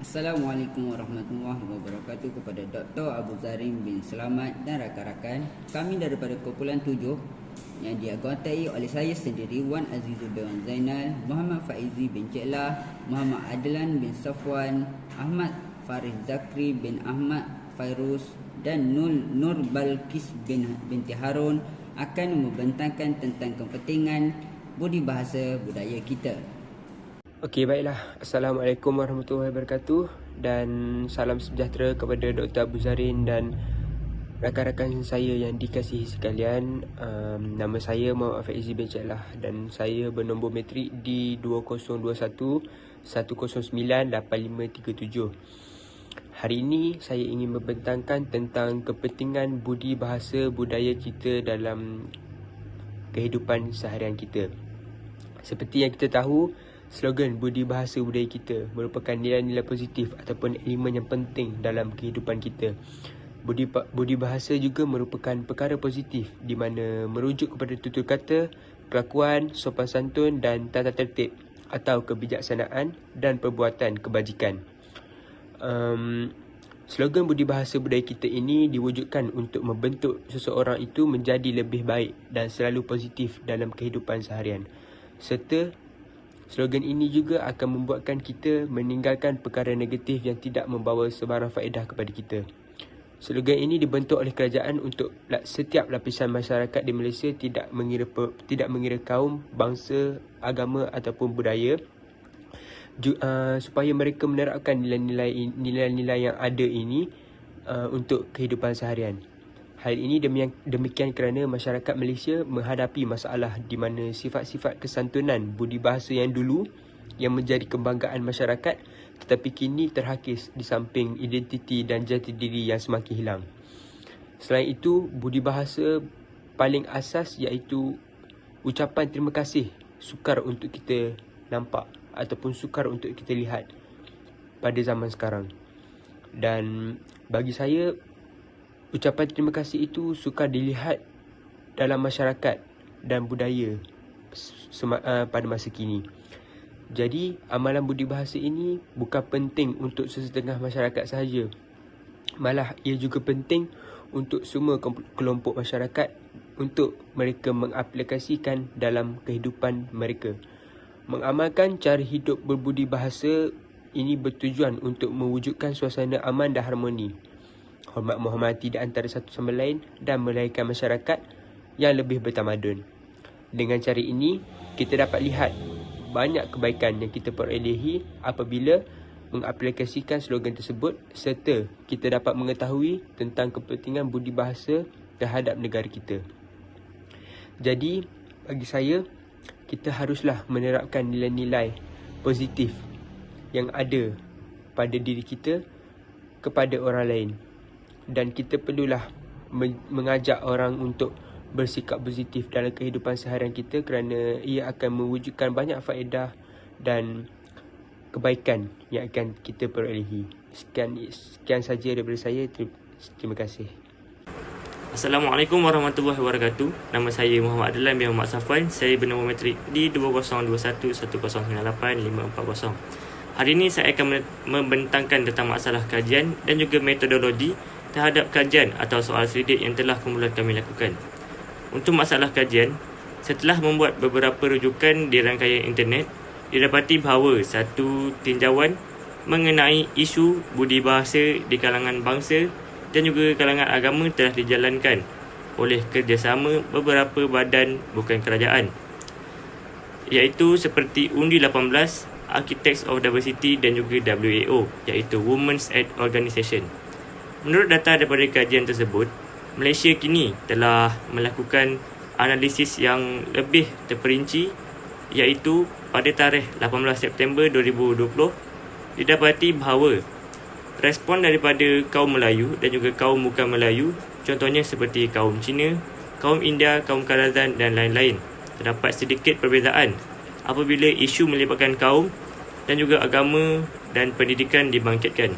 Assalamualaikum warahmatullahi wabarakatuh kepada Dr. Abu Zarin bin Selamat dan rakan-rakan. Kami daripada kumpulan 7 yang dianggotai oleh saya sendiri, Wan Azizul bin Zainal, Muhammad Faizi bin Ceklah, Muhammad Adlan bin Safwan, Ahmad Faris Zakri bin Ahmad Fairuz dan Nur Balkis binti Harun akan membentangkan tentang kepentingan budi bahasa budaya kita. Okey, baiklah. Assalamualaikum warahmatullahi wabarakatuh dan salam sejahtera kepada Dr. Abu Zarin dan rakan-rakan saya yang dikasihi sekalian. Nama saya Muhammad Faizi bin Ceklah dan saya bernombor matrik di 2021 109 8537. Hari ini saya ingin membentangkan tentang kepentingan budi bahasa budaya kita dalam kehidupan seharian kita. Seperti yang kita tahu, slogan budi bahasa budaya kita merupakan nilai-nilai positif ataupun elemen yang penting dalam kehidupan kita. Budi bahasa juga merupakan perkara positif di mana merujuk kepada tutur kata, kelakuan, sopan santun dan tata tertib atau kebijaksanaan dan perbuatan kebajikan. Slogan budi bahasa budaya kita ini diwujudkan untuk membentuk seseorang itu menjadi lebih baik dan selalu positif dalam kehidupan seharian. Serta slogan ini juga akan membuatkan kita meninggalkan perkara negatif yang tidak membawa sebarang faedah kepada kita. Slogan ini dibentuk oleh kerajaan untuk setiap lapisan masyarakat di Malaysia, tidak mengira kaum, bangsa, agama ataupun budaya, supaya mereka menerapkan nilai-nilai yang ada ini untuk kehidupan seharian. Hal ini demikian kerana masyarakat Malaysia menghadapi masalah di mana sifat-sifat kesantunan budi bahasa yang dulu yang menjadi kebanggaan masyarakat tetapi kini terhakis di samping identiti dan jati diri yang semakin hilang. Selain itu, budi bahasa paling asas iaitu ucapan terima kasih sukar untuk kita nampak ataupun sukar untuk kita lihat pada zaman sekarang. Dan bagi saya, ucapan terima kasih itu sukar dilihat dalam masyarakat dan budaya pada masa kini. Jadi, amalan budi bahasa ini bukan penting untuk sesetengah masyarakat sahaja. Malah, ia juga penting untuk semua kelompok masyarakat untuk mereka mengaplikasikan dalam kehidupan mereka. Mengamalkan cara hidup berbudi bahasa ini bertujuan untuk mewujudkan suasana aman dan harmoni, hormat menghormati di antara satu sama lain dan melahirkan masyarakat yang lebih bertamadun. Dengan cara ini, kita dapat lihat banyak kebaikan yang kita perolehi apabila mengaplikasikan slogan tersebut serta kita dapat mengetahui tentang kepentingan budi bahasa terhadap negara kita. Jadi, bagi saya, kita haruslah menerapkan nilai-nilai positif yang ada pada diri kita kepada orang lain. Dan kita perlulah mengajak orang untuk bersikap positif dalam kehidupan seharian kita kerana ia akan mewujudkan banyak faedah dan kebaikan yang akan kita perolehi. Sekian saja daripada saya. Terima kasih. Assalamualaikum warahmatullahi wabarakatuh. Nama saya Muhammad Adlan bin Ahmad Safwan. Saya bernombor matrik di 2021 1098 540. Hari ini saya akan membentangkan tentang masalah kajian dan juga metodologi terhadap kajian atau soal selidik yang telah kumpulan kami lakukan. Untuk masalah kajian, setelah membuat beberapa rujukan di rangkaian internet, didapati bahawa satu tinjauan mengenai isu budi bahasa di kalangan bangsa dan juga kalangan agama telah dijalankan oleh kerjasama beberapa badan bukan kerajaan, iaitu seperti Undi 18, Architects of Diversity dan juga WAO, iaitu Women's Aid Organisation. Menurut data daripada kajian tersebut, Malaysia kini telah melakukan analisis yang lebih terperinci, iaitu pada tarikh 18 September 2020 didapati bahawa respon daripada kaum Melayu dan juga kaum bukan Melayu, contohnya seperti kaum Cina, kaum India, kaum Karasan dan lain-lain, terdapat sedikit perbezaan apabila isu melibatkan kaum dan juga agama dan pendidikan dibangkitkan.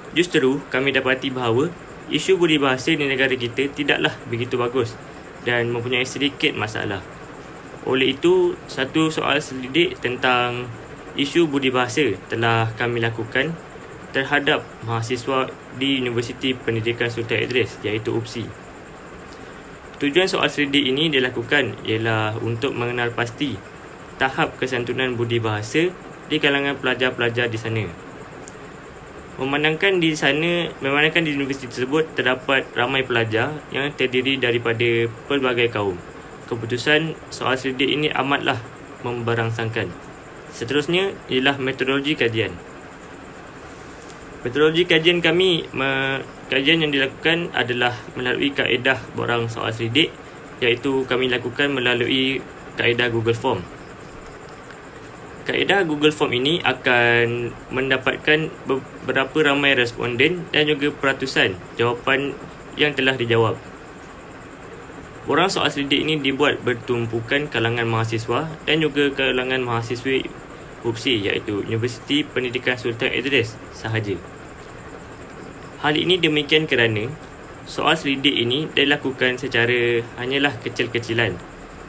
Justru kami dapati bahawa isu budi bahasa di negara kita tidaklah begitu bagus dan mempunyai sedikit masalah. Oleh itu, satu soal selidik tentang isu budi bahasa telah kami lakukan terhadap mahasiswa di Universiti Pendidikan Sultan Idris, iaitu UPSI. Tujuan soal selidik ini dilakukan ialah untuk mengenal pasti tahap kesantunan budi bahasa di kalangan pelajar-pelajar di sana. Memandangkan di universiti tersebut terdapat ramai pelajar yang terdiri daripada pelbagai kaum, keputusan soal selidik ini amatlah memberangsangkan. Seterusnya ialah metodologi kajian. Metodologi kajian kajian yang dilakukan adalah melalui kaedah borang soal selidik, iaitu kami lakukan melalui kaedah Google Form. Kaedah Google Form ini akan mendapatkan beberapa ramai responden dan juga peratusan jawapan yang telah dijawab. Borang soal selidik ini dibuat bertumpukan kalangan mahasiswa dan juga kalangan mahasiswi UPSI, iaitu Universiti Pendidikan Sultan Idris sahaja. Hal ini demikian kerana soal selidik ini dilakukan secara hanyalah kecil-kecilan.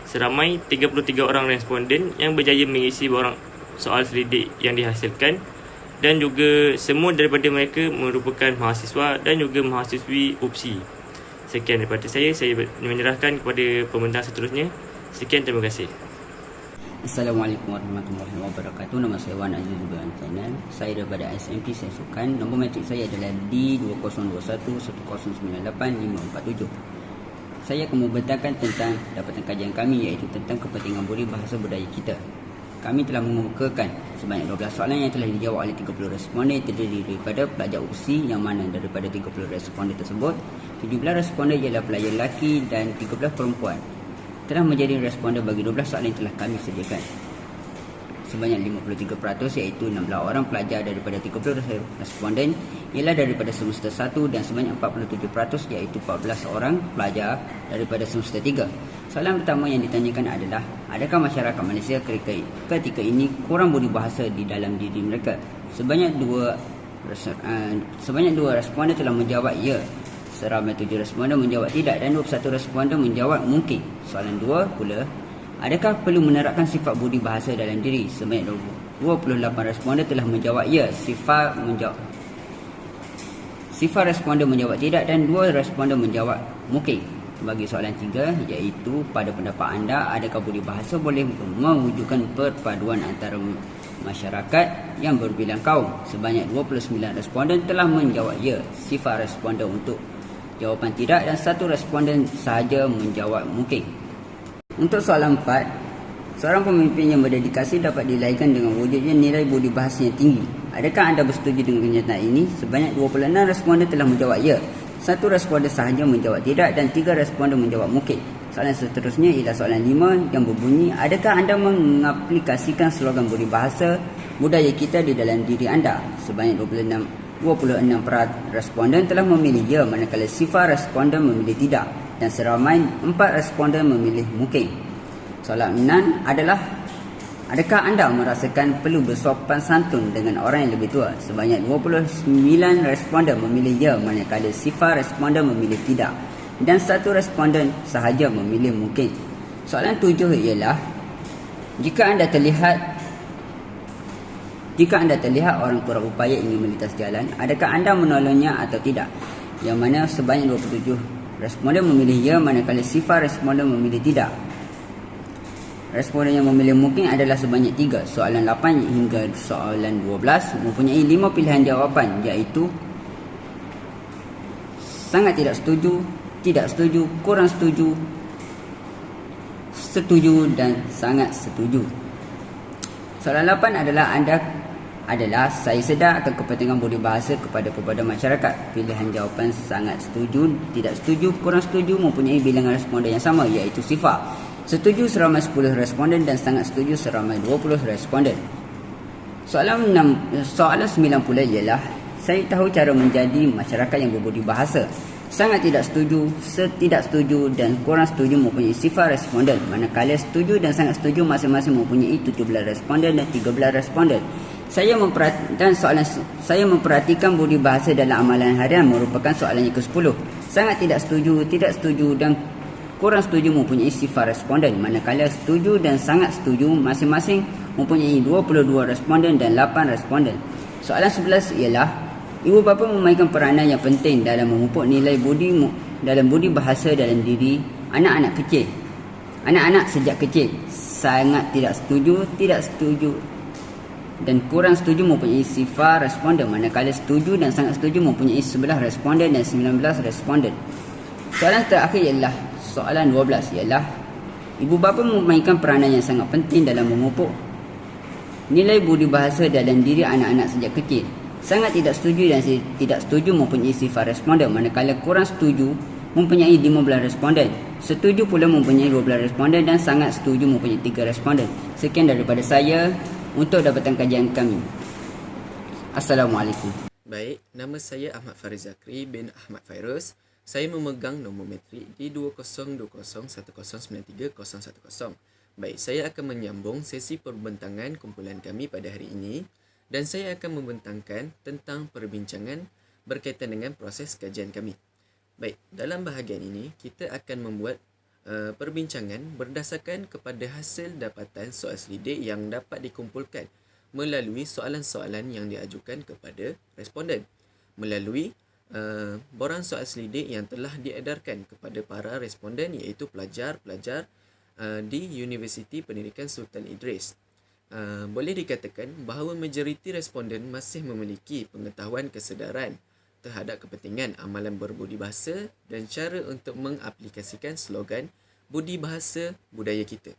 Seramai 33 orang responden yang berjaya mengisi borang soal selidik yang dihasilkan, dan juga semua daripada mereka merupakan mahasiswa dan juga mahasiswi UPSI. Sekian daripada saya menyerahkan kepada pembentang seterusnya. Sekian, terima kasih. Assalamualaikum warahmatullahi wabarakatuh. Nama saya Wan Aziz Zubair Zainal. Saya daripada SMP Sains Sukan. Nombor matrik saya adalah D20211098-547. Saya akan membentangkan tentang dapatan kajian kami, iaitu tentang kepentingan budi bahasa budaya kita. Kami telah mengemukakan sebanyak 12 soalan yang telah dijawab oleh 30 responden, terdiri daripada pelajar UPSI, yang mana daripada 30 responden tersebut 17 responden ialah pelajar lelaki dan 13 perempuan. Telah menjadi responden bagi 12 soalan yang telah kami sediakan. Sebanyak 53%, iaitu 16 orang pelajar daripada 30 responden ialah daripada semester 1, dan sebanyak 47%, iaitu 14 orang pelajar daripada semester 3. Soalan pertama yang ditanyakan adalah, adakah masyarakat Malaysia ketika ini kurang budi bahasa di dalam diri mereka? Sebanyak 2 responden telah menjawab ya. Seramai 7 responden menjawab tidak, dan 21 responden menjawab mungkin. Soalan 2 pula, adakah perlu menerapkan sifat budi bahasa dalam diri? Sebanyak 28 responden telah menjawab ya. Sifar responden menjawab tidak, dan 2 responden menjawab mungkin. Bagi soalan 3, iaitu pada pendapat anda, adakah budi bahasa boleh mewujudkan perpaduan antara masyarakat yang berbilang kaum? Sebanyak 29 responden telah menjawab ya. Sifar responden untuk jawapan tidak, dan 1 responden sahaja menjawab mungkin. Untuk soalan 4, seorang pemimpin yang berdedikasi dapat dilahirkan dengan wujudnya nilai budi bahasa yang tinggi. Adakah anda bersetuju dengan kenyataan ini? Sebanyak 26 responden telah menjawab ya. 1 responden sahaja menjawab tidak, dan 3 responden menjawab mungkin. Soalan seterusnya ialah soalan 5 yang berbunyi, adakah anda mengaplikasikan slogan budi bahasa budaya kita di dalam diri anda? Sebanyak 26 responden telah memilih ya, manakala sifar responden memilih tidak, dan seramai 4 responden memilih mungkin. Soalan 6 adalah, adakah anda merasakan perlu bersopan santun dengan orang yang lebih tua? Sebanyak 29 responden memilih ya, manakala sifar responden memilih tidak, dan 1 responden sahaja memilih mungkin. Soalan 7 ialah, jika anda terlihat orang kurang upaya ingin melintas jalan, adakah anda menolongnya atau tidak? Yang mana sebanyak 27 responden memilih ya, manakala sifar responden memilih tidak. Responden yang memilih mungkin adalah sebanyak 3. Soalan 8 hingga soalan 12 mempunyai 5 pilihan jawapan, iaitu sangat tidak setuju, tidak setuju, kurang setuju, setuju, dan sangat setuju. Soalan 8 adalah saya sedar akan kepentingan budi bahasa kepada masyarakat. Pilihan jawapan sangat setuju, tidak setuju, kurang setuju mempunyai bilangan responden yang sama, iaitu sifar. Setuju seramai 10 responden, dan sangat setuju seramai 20 responden. Soalan 9 pula ialah, saya tahu cara menjadi masyarakat yang berbudi bahasa. Sangat tidak setuju, setidak setuju, dan kurang setuju mempunyai sifar responden, manakala setuju dan sangat setuju masing-masing mempunyai 17 responden dan 13 responden. Saya memperhatikan budi bahasa dalam amalan harian merupakan soalan yang ke-10. Sangat tidak setuju, dan kurang setuju mempunyai sifar responden, manakala setuju dan sangat setuju masing-masing mempunyai 22 responden dan 8 responden. Soalan 11 ialah, ibu bapa memainkan peranan yang penting dalam memupuk nilai budi bahasa dalam diri anak-anak kecil. Anak-anak sejak kecil sangat tidak setuju dan kurang setuju mempunyai sifar responden, manakala setuju dan sangat setuju mempunyai 11 responden dan 19 responden. Soalan terakhir ialah soalan 12 ialah, ibu bapa memainkan peranan yang sangat penting dalam memupuk nilai budi bahasa dalam diri anak-anak sejak kecil. Sangat tidak setuju dan tidak setuju mempunyai sifar responden, manakala kurang setuju mempunyai 15 responden. Setuju pula mempunyai 12 responden dan sangat setuju mempunyai 3 responden. Sekian daripada saya untuk dapatan kajian kami. Assalamualaikum. Baik, nama saya Ahmad Fariz Zakri bin Ahmad Fairuz. Saya memegang nombor metrik di 202010931010. Baik, saya akan menyambung sesi perbentangan kumpulan kami pada hari ini dan saya akan membentangkan tentang perbincangan berkaitan dengan proses kajian kami. Baik, dalam bahagian ini kita akan membuat perbincangan berdasarkan kepada hasil dapatan soal selidik yang dapat dikumpulkan melalui soalan-soalan yang diajukan kepada responden, melalui borang soal selidik yang telah diedarkan kepada para responden iaitu pelajar-pelajar di Universiti Pendidikan Sultan Idris. Boleh dikatakan bahawa majoriti responden masih memiliki pengetahuan kesedaran terhadap kepentingan amalan berbudi bahasa dan cara untuk mengaplikasikan slogan budi bahasa budaya kita.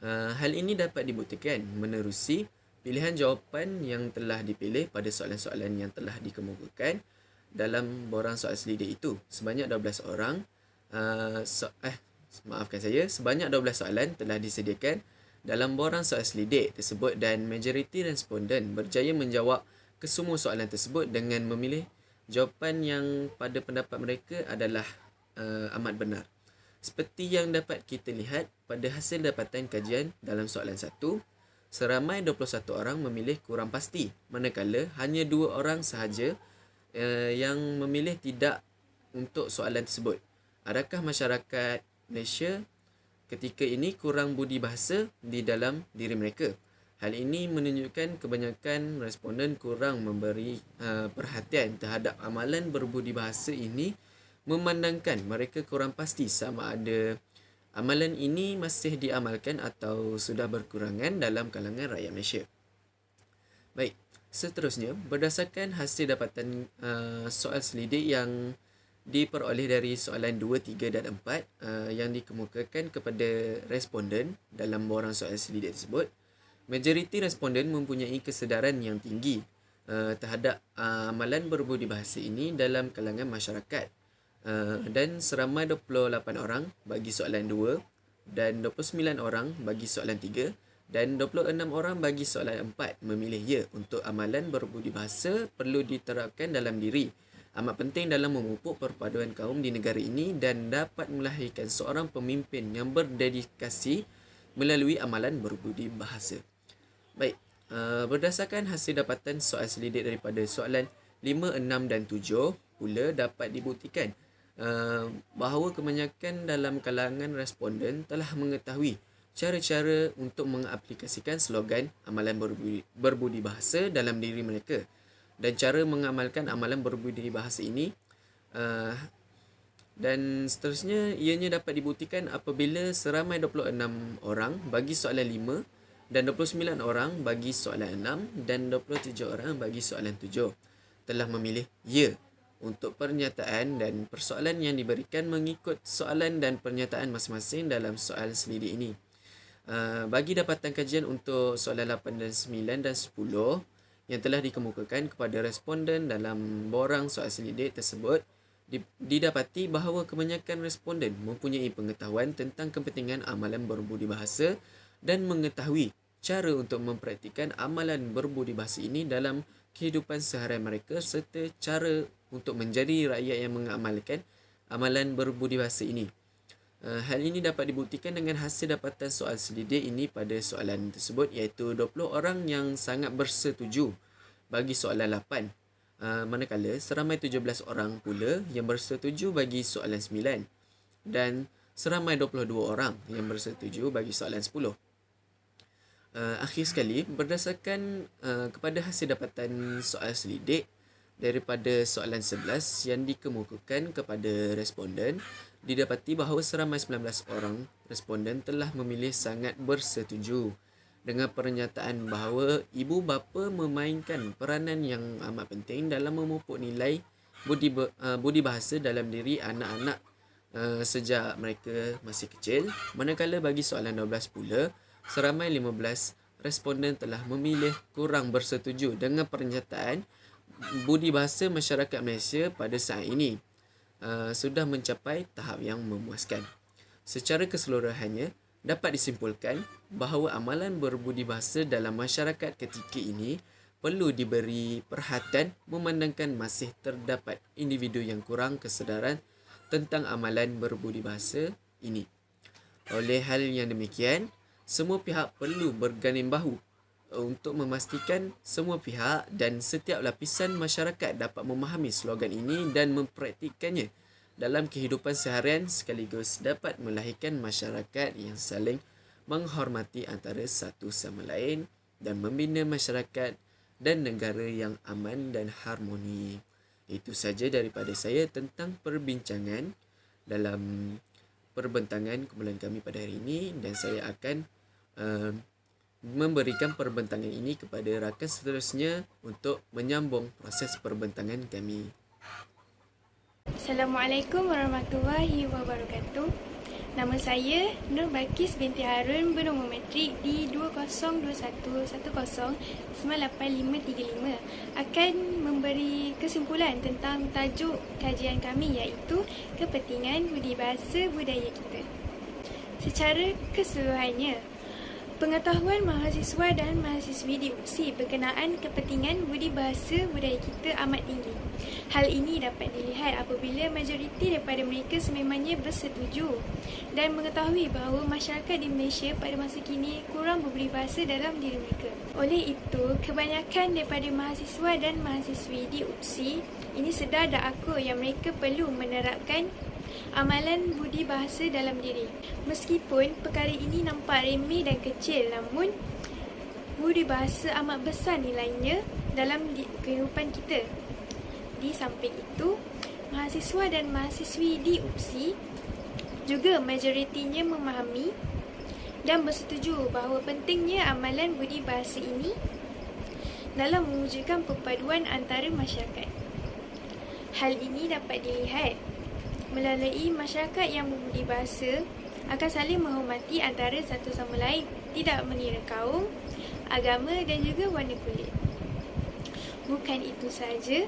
Hal ini dapat dibuktikan menerusi pilihan jawapan yang telah dipilih pada soalan-soalan yang telah dikemukakan dalam borang soal selidik itu. Sebanyak 12 orang sebanyak 12 soalan telah disediakan dalam borang soal selidik tersebut dan majoriti responden berjaya menjawab kesemua soalan tersebut dengan memilih jawapan yang pada pendapat mereka adalah amat benar. Seperti yang dapat kita lihat pada hasil dapatan kajian dalam soalan 1, seramai 21 orang memilih kurang pasti, manakala hanya 2 orang sahaja yang memilih tidak untuk soalan tersebut. Adakah masyarakat Malaysia ketika ini kurang budi bahasa di dalam diri mereka? Hal ini menunjukkan kebanyakan responden kurang memberi perhatian terhadap amalan berbudi bahasa ini, memandangkan mereka kurang pasti sama ada amalan ini masih diamalkan atau sudah berkurangan dalam kalangan rakyat Malaysia. Baik, seterusnya berdasarkan hasil dapatan soal selidik yang diperoleh dari soalan 2, 3 dan 4 yang dikemukakan kepada responden dalam borang soal selidik tersebut, majoriti responden mempunyai kesedaran yang tinggi terhadap amalan berbudi bahasa ini dalam kalangan masyarakat. Dan seramai 28 orang bagi soalan 2 dan 29 orang bagi soalan 3 dan 26 orang bagi soalan 4 memilih ya untuk amalan berbudi bahasa perlu diterapkan dalam diri. Amat penting dalam memupuk perpaduan kaum di negara ini dan dapat melahirkan seorang pemimpin yang berdedikasi melalui amalan berbudi bahasa. Baik, berdasarkan hasil dapatan soal selidik daripada soalan 5, 6 dan 7 pula dapat dibuktikan bahawa kebanyakan dalam kalangan responden telah mengetahui cara-cara untuk mengaplikasikan slogan amalan berbudi bahasa dalam diri mereka. Dan cara mengamalkan amalan berbudi bahasa ini dan seterusnya ianya dapat dibuktikan apabila seramai 26 orang bagi soalan 5 dan 29 orang bagi soalan 6 dan 27 orang bagi soalan 7 telah memilih ya untuk pernyataan dan persoalan yang diberikan mengikut soalan dan pernyataan masing-masing dalam soal selidik ini. Bagi dapatan kajian untuk soalan 8 dan 9 dan 10 yang telah dikemukakan kepada responden dalam borang soal selidik tersebut, didapati bahawa kebanyakan responden mempunyai pengetahuan tentang kepentingan amalan berbudi bahasa dan mengetahui cara untuk mempraktikkan amalan berbudi bahasa ini dalam kehidupan seharian mereka serta cara untuk menjadi rakyat yang mengamalkan amalan berbudi bahasa ini. Hal ini dapat dibuktikan dengan hasil dapatan soal selidik ini pada soalan tersebut iaitu 20 orang yang sangat bersetuju bagi soalan 8. Manakala seramai 17 orang pula yang bersetuju bagi soalan 9 dan seramai 22 orang yang bersetuju bagi soalan 10. Akhir sekali, berdasarkan kepada hasil dapatan soal selidik daripada soalan 11 yang dikemukakan kepada responden, didapati bahawa seramai 19 orang responden telah memilih sangat bersetuju dengan pernyataan bahawa ibu bapa memainkan peranan yang amat penting dalam memupuk nilai budi bahasa dalam diri anak-anak sejak mereka masih kecil. Manakala bagi soalan 12 pula, seramai 15 responden telah memilih kurang bersetuju dengan pernyataan budi bahasa masyarakat Malaysia pada saat ini sudah mencapai tahap yang memuaskan. Secara keseluruhannya, dapat disimpulkan bahawa amalan berbudi bahasa dalam masyarakat ketika ini perlu diberi perhatian memandangkan masih terdapat individu yang kurang kesedaran tentang amalan berbudi bahasa ini. Oleh hal yang demikian, semua pihak perlu berganding bahu untuk memastikan semua pihak dan setiap lapisan masyarakat dapat memahami slogan ini dan mempraktikannya dalam kehidupan seharian sekaligus dapat melahirkan masyarakat yang saling menghormati antara satu sama lain dan membina masyarakat dan negara yang aman dan harmoni. Itu saja daripada saya tentang perbincangan dalam perbentangan kumpulan kami pada hari ini, dan saya akan memberikan perbentangan ini kepada rakan seterusnya untuk menyambung proses perbentangan kami. Assalamualaikum warahmatullahi wabarakatuh. Nama saya Nur Balkis binti Harun, bernombor matrik di 202110985535, akan memberi kesimpulan tentang tajuk kajian kami, iaitu kepentingan budi bahasa budaya kita. Secara keseluruhannya, pengetahuan mahasiswa dan mahasiswi di UPSI berkenaan kepentingan budi bahasa budaya kita amat tinggi. Hal ini dapat dilihat apabila majoriti daripada mereka sememangnya bersetuju dan mengetahui bahawa masyarakat di Malaysia pada masa kini kurang berbudi bahasa dalam diri mereka. Oleh itu, kebanyakan daripada mahasiswa dan mahasiswi di UPSI ini sedar dan akur yang mereka perlu menerapkan amalan budi bahasa dalam diri. Meskipun perkara ini nampak remeh dan kecil, namun budi bahasa amat besar nilainya dalam kehidupan kita. Di samping itu, mahasiswa dan mahasiswi di UPSI juga majoritinya memahami dan bersetuju bahawa pentingnya amalan budi bahasa ini dalam mewujudkan perpaduan antara masyarakat. Hal ini dapat dilihat melalui masyarakat yang berbudi bahasa akan saling menghormati antara satu sama lain, tidak mengira kaum, agama dan juga warna kulit. Bukan itu sahaja,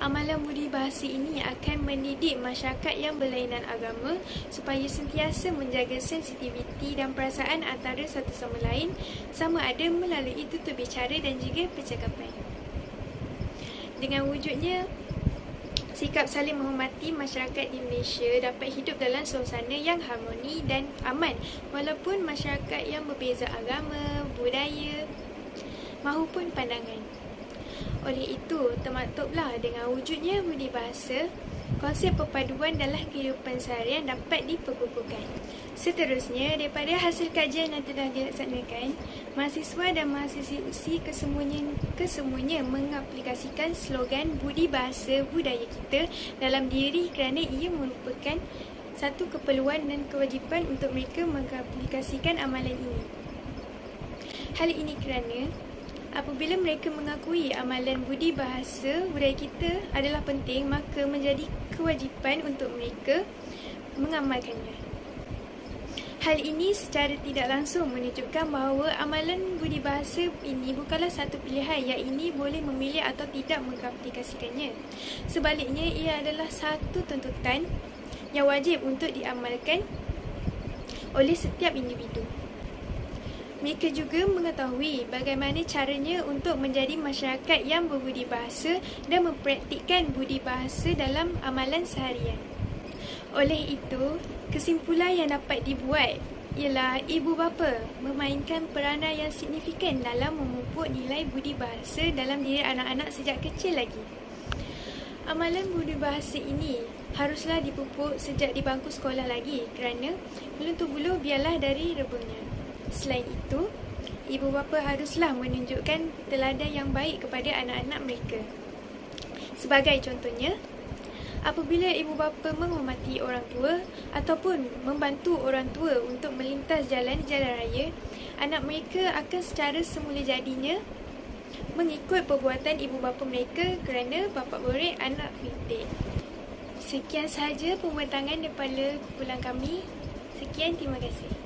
amalan budi bahasa ini akan mendidik masyarakat yang berlainan agama supaya sentiasa menjaga sensitiviti dan perasaan antara satu sama lain, sama ada melalui tutur bicara dan juga percakapan. Dengan wujudnya sikap saling menghormati, masyarakat di Malaysia dapat hidup dalam suasana yang harmoni dan aman walaupun masyarakat yang berbeza agama, budaya mahupun pandangan. Oleh itu, termaktublah dengan wujudnya budi bahasa, konsep perpaduan dalam kehidupan seharian dapat diperkukuhkan. Seterusnya, daripada hasil kajian yang telah dilaksanakan, mahasiswa dan mahasiswi UPSI kesemuanya mengaplikasikan slogan budi bahasa budaya kita dalam diri kerana ia merupakan satu keperluan dan kewajipan untuk mereka mengaplikasikan amalan ini. Hal ini kerana apabila mereka mengakui amalan budi bahasa budaya kita adalah penting, maka menjadi kewajipan untuk mereka mengamalkannya. Hal ini secara tidak langsung menunjukkan bahawa amalan budi bahasa ini bukanlah satu pilihan yang ini boleh memilih atau tidak mengaplikasikannya. Sebaliknya, ia adalah satu tuntutan yang wajib untuk diamalkan oleh setiap individu. Mereka juga mengetahui bagaimana caranya untuk menjadi masyarakat yang berbudi bahasa dan mempraktikkan budi bahasa dalam amalan seharian. Oleh itu, kesimpulan yang dapat dibuat ialah ibu bapa memainkan peranan yang signifikan dalam memupuk nilai budi bahasa dalam diri anak-anak sejak kecil lagi. Amalan budi bahasa ini haruslah dipupuk sejak di bangku sekolah lagi kerana belum tu bulu biarlah dari rebungnya. Selain itu, ibu bapa haruslah menunjukkan teladan yang baik kepada anak-anak mereka. Sebagai contohnya, apabila ibu bapa menghormati orang tua ataupun membantu orang tua untuk melintas jalan raya, anak mereka akan secara semula jadinya mengikut perbuatan ibu bapa mereka kerana bapa borek anak pintik. Sekian sahaja pembentangan daripada kumpulan kami. Sekian, terima kasih.